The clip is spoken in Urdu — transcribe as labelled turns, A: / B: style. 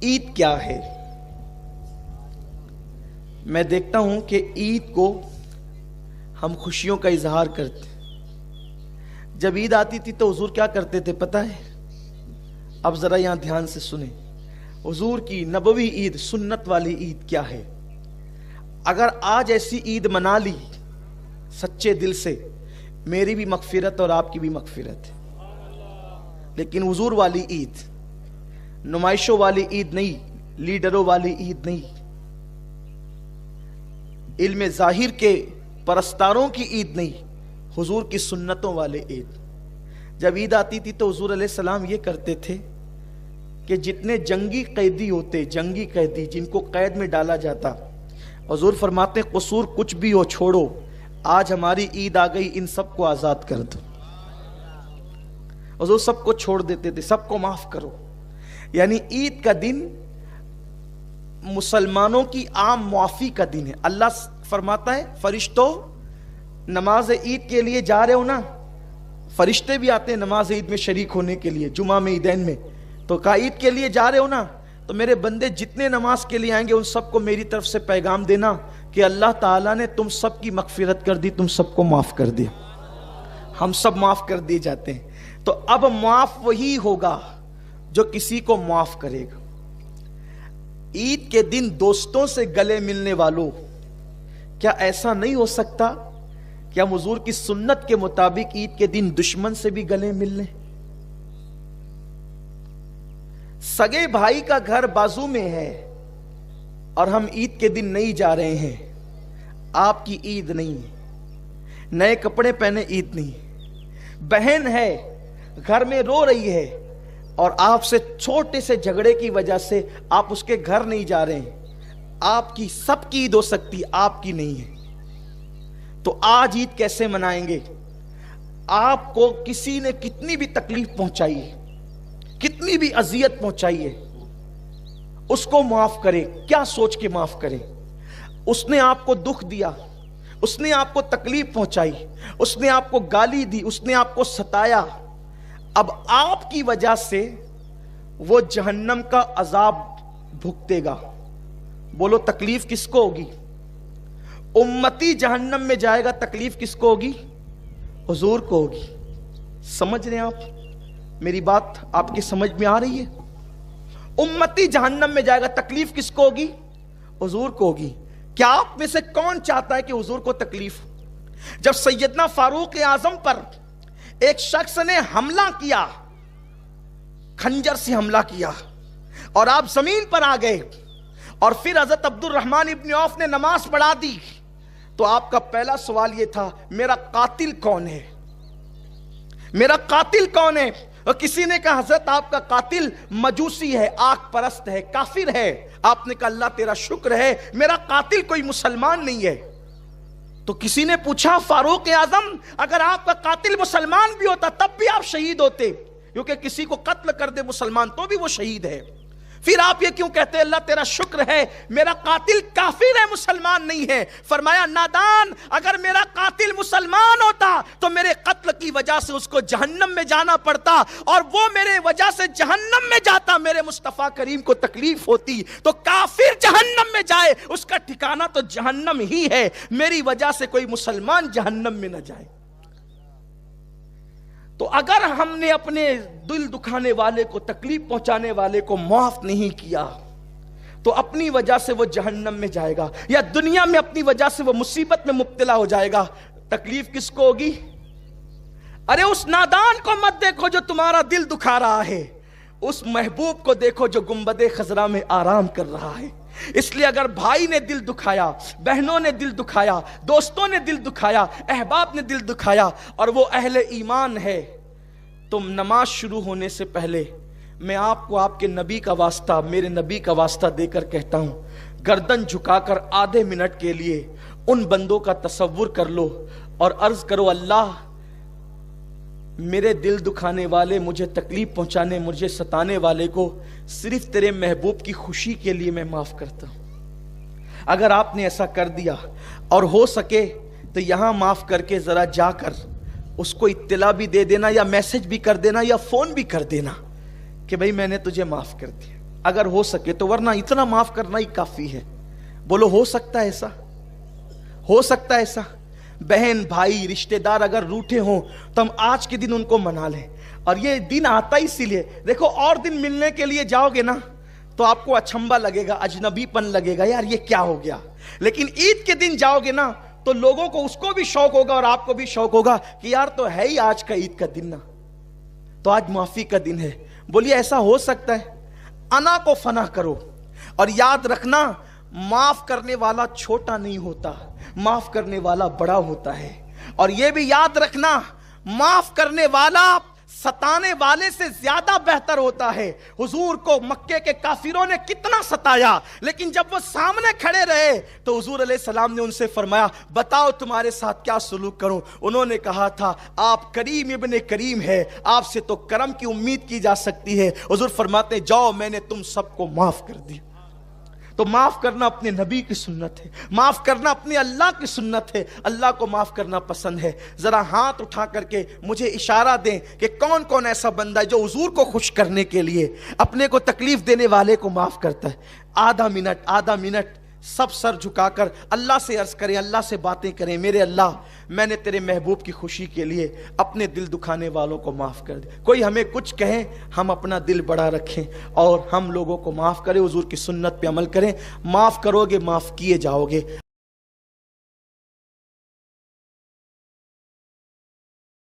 A: عید کیا ہے؟ میں دیکھتا ہوں کہ عید کو ہم خوشیوں کا اظہار کرتے ہیں۔ جب عید آتی تھی تو حضور کیا کرتے تھے پتہ ہے؟ اب ذرا یہاں دھیان سے سنیں، حضور کی نبوی عید، سنت والی عید کیا ہے؟ اگر آج ایسی عید منا لی سچے دل سے، میری بھی مغفرت اور آپ کی بھی مغفرت ہے۔ لیکن حضور والی عید، نمائشوں والی عید نہیں، لیڈروں والی عید نہیں، علم ظاہر کے پرستاروں کی عید نہیں، حضور کی سنتوں والے عید۔ جب عید آتی تھی تو حضور علیہ السلام یہ کرتے تھے کہ جتنے جنگی قیدی ہوتے، جنگی قیدی جن کو قید میں ڈالا جاتا، حضور فرماتے قصور کچھ بھی ہو چھوڑو، آج ہماری عید آ گئی، ان سب کو آزاد کر دو۔ حضور سب کو چھوڑ دیتے تھے، سب کو معاف کرو۔ یعنی عید کا دن مسلمانوں کی عام معافی کا دن ہے۔ اللہ فرماتا ہے فرشتوں نماز عید کے لیے جا رہے ہو نا، فرشتے بھی آتے ہیں نماز عید میں شریک ہونے کے لیے، جمعہ میں عیدین میں، تو کہا عید کے لیے جا رہے ہو نا، تو میرے بندے جتنے نماز کے لیے آئیں گے ان سب کو میری طرف سے پیغام دینا کہ اللہ تعالیٰ نے تم سب کی مغفرت کر دی، تم سب کو معاف کر دیا۔ ہم سب معاف کر دیے جاتے ہیں۔ تو اب معاف وہی ہوگا جو کسی کو معاف کرے گا۔ عید کے دن دوستوں سے گلے ملنے والوں، کیا ایسا نہیں ہو سکتا کہ ہم حضور کی سنت کے مطابق عید کے دن دشمن سے بھی گلے مل لیں؟ سگے بھائی کا گھر بازو میں ہے اور ہم عید کے دن نہیں جا رہے ہیں، آپ کی عید نہیں، نئے کپڑے پہنے عید نہیں، بہن ہے گھر میں رو رہی ہے اور آپ سے چھوٹے سے جھگڑے کی وجہ سے آپ اس کے گھر نہیں جا رہے ہیں، آپ کی سب کی عید ہو سکتی، آپ کی نہیں ہے، تو آج عید کیسے منائیں گے؟ آپ کو کسی نے کتنی بھی تکلیف پہنچائی ہے، کتنی بھی اذیت پہنچائی ہے، اس کو معاف کرے۔ کیا سوچ کے معاف کرے؟ اس نے آپ کو دکھ دیا، اس نے آپ کو تکلیف پہنچائی، اس نے آپ کو گالی دی، اس نے آپ کو ستایا، اب آپ کی وجہ سے وہ جہنم کا عذاب بھگتے گا۔ بولو تکلیف کس کو ہوگی؟ امتی جہنم میں جائے گا، تکلیف کس کو ہوگی؟ حضور کو ہوگی۔ سمجھ رہے ہیں آپ؟ میری بات آپ کی سمجھ میں آ رہی ہے؟ امتی جہنم میں جائے گا، تکلیف کس کو ہوگی؟ حضور کو ہوگی۔ کیا آپ میں سے کون چاہتا ہے کہ حضور کو تکلیف؟ جب سیدنا فاروق اعظم پر ایک شخص نے حملہ کیا، خنجر سے حملہ کیا، اور آپ زمین پر آ گئے، اور پھر حضرت عبد الرحمن ابن عوف نے نماز پڑھا دی، تو آپ کا پہلا سوال یہ تھا میرا قاتل کون ہے؟ میرا قاتل کون ہے؟ اور کسی نے کہا حضرت آپ کا قاتل مجوسی ہے، آگ پرست ہے، کافر ہے۔ آپ نے کہا اللہ تیرا شکر ہے میرا قاتل کوئی مسلمان نہیں ہے۔ تو کسی نے پوچھا فاروق اعظم اگر آپ کا قاتل مسلمان بھی ہوتا تب بھی آپ شہید ہوتے، کیونکہ کسی کو قتل کر دے مسلمان تو بھی وہ شہید ہے، پھر آپ یہ کیوں کہتے ہیں اللہ تیرا شکر ہے میرا قاتل کافر ہے، مسلمان نہیں ہے؟ فرمایا نادان، اگر میرا قاتل مسلمان ہوتا تو میرے قتل کی وجہ سے اس کو جہنم میں جانا پڑتا، اور وہ میرے وجہ سے جہنم میں جاتا، میرے مصطفیٰ کریم کو تکلیف ہوتی۔ تو کافر جہنم میں جائے اس کا ٹھکانہ تو جہنم ہی ہے، میری وجہ سے کوئی مسلمان جہنم میں نہ جائے۔ تو اگر ہم نے اپنے دل دکھانے والے کو، تکلیف پہنچانے والے کو معاف نہیں کیا تو اپنی وجہ سے وہ جہنم میں جائے گا، یا دنیا میں اپنی وجہ سے وہ مصیبت میں مبتلا ہو جائے گا۔ تکلیف کس کو ہوگی؟ ارے اس نادان کو مت دیکھو جو تمہارا دل دکھا رہا ہے، اس محبوب کو دیکھو جو گنبد خضرا میں آرام کر رہا ہے۔ اس لیے اگر بھائی نے دل دکھایا، بہنوں نے دل دکھایا، دوستوں نے دل دکھایا، احباب نے دل دکھایا، اور وہ اہل ایمان ہے، تو نماز شروع ہونے سے پہلے میں آپ کو آپ کے نبی کا واسطہ، میرے نبی کا واسطہ دے کر کہتا ہوں، گردن جھکا کر آدھے منٹ کے لیے ان بندوں کا تصور کر لو اور عرض کرو اللہ میرے دل دکھانے والے، مجھے تکلیف پہنچانے، مجھے ستانے والے کو صرف تیرے محبوب کی خوشی کے لیے میں معاف کرتا ہوں۔ اگر آپ نے ایسا کر دیا اور ہو سکے تو یہاں معاف کر کے ذرا جا کر اس کو اطلاع بھی دے دینا، یا میسج بھی کر دینا، یا فون بھی کر دینا کہ بھئی میں نے تجھے معاف کر دیا۔ اگر ہو سکے تو، ورنہ اتنا معاف کرنا ہی کافی ہے. بولو ہو سکتا ہے ایسا؟ ہو سکتا ہے ایسا؟ بہن بھائی رشتہ دار اگر روٹھے ہوں تو ہم آج کے دن ان کو منا لیں. اور یہ دن آتا ہی اسی لیے. دیکھو اور دن ملنے کے لیے جاؤ گے نا تو آپ کو اچھمبا لگے گا، اجنبی پن لگے گا، یار یہ کیا ہو گیا. لیکن عید کے دن جاؤ گے نا تو لوگوں کو، اس کو بھی شوق ہوگا اور آپ کو بھی شوق ہوگا کہ یار تو ہے ہی آج کا عید کا دن نا، تو آج معافی کا دن ہے. بولیے ایسا ہو سکتا ہے؟ انا کو فنا کرو اور یاد رکھنا معاف کرنے والا چھوٹا نہیں ہوتا، معاف کرنے والا بڑا ہوتا ہے. اور یہ بھی یاد رکھنا معاف کرنے والا ستانے والے سے زیادہ بہتر ہوتا ہے. حضور کو مکے کے کافروں نے کتنا ستایا، لیکن جب وہ سامنے کھڑے رہے تو حضور علیہ السلام نے ان سے فرمایا بتاؤ تمہارے ساتھ کیا سلوک کروں. انہوں نے کہا تھا آپ کریم ابن کریم ہے، آپ سے تو کرم کی امید کی جا سکتی ہے. حضور فرماتے ہیں جاؤ میں نے تم سب کو معاف کر دیا. تو معاف کرنا اپنے نبی کی سنت ہے، معاف کرنا اپنے اللہ کی سنت ہے. اللہ کو معاف کرنا پسند ہے. ذرا ہاتھ اٹھا کر کے مجھے اشارہ دیں کہ کون کون ایسا بندہ ہے جو حضور کو خوش کرنے کے لیے اپنے کو تکلیف دینے والے کو معاف کرتا ہے. آدھا منٹ سب سر جھکا کر اللہ سے عرض کریں، اللہ سے باتیں کریں، میرے اللہ میں نے تیرے محبوب کی خوشی کے لیے اپنے دل دکھانے والوں کو معاف کر دے. کوئی ہمیں کچھ کہیں ہم اپنا دل بڑا رکھیں اور ہم لوگوں کو معاف کریں، حضور کی سنت پہ عمل کریں. معاف کرو گے معاف کیے جاؤ گے.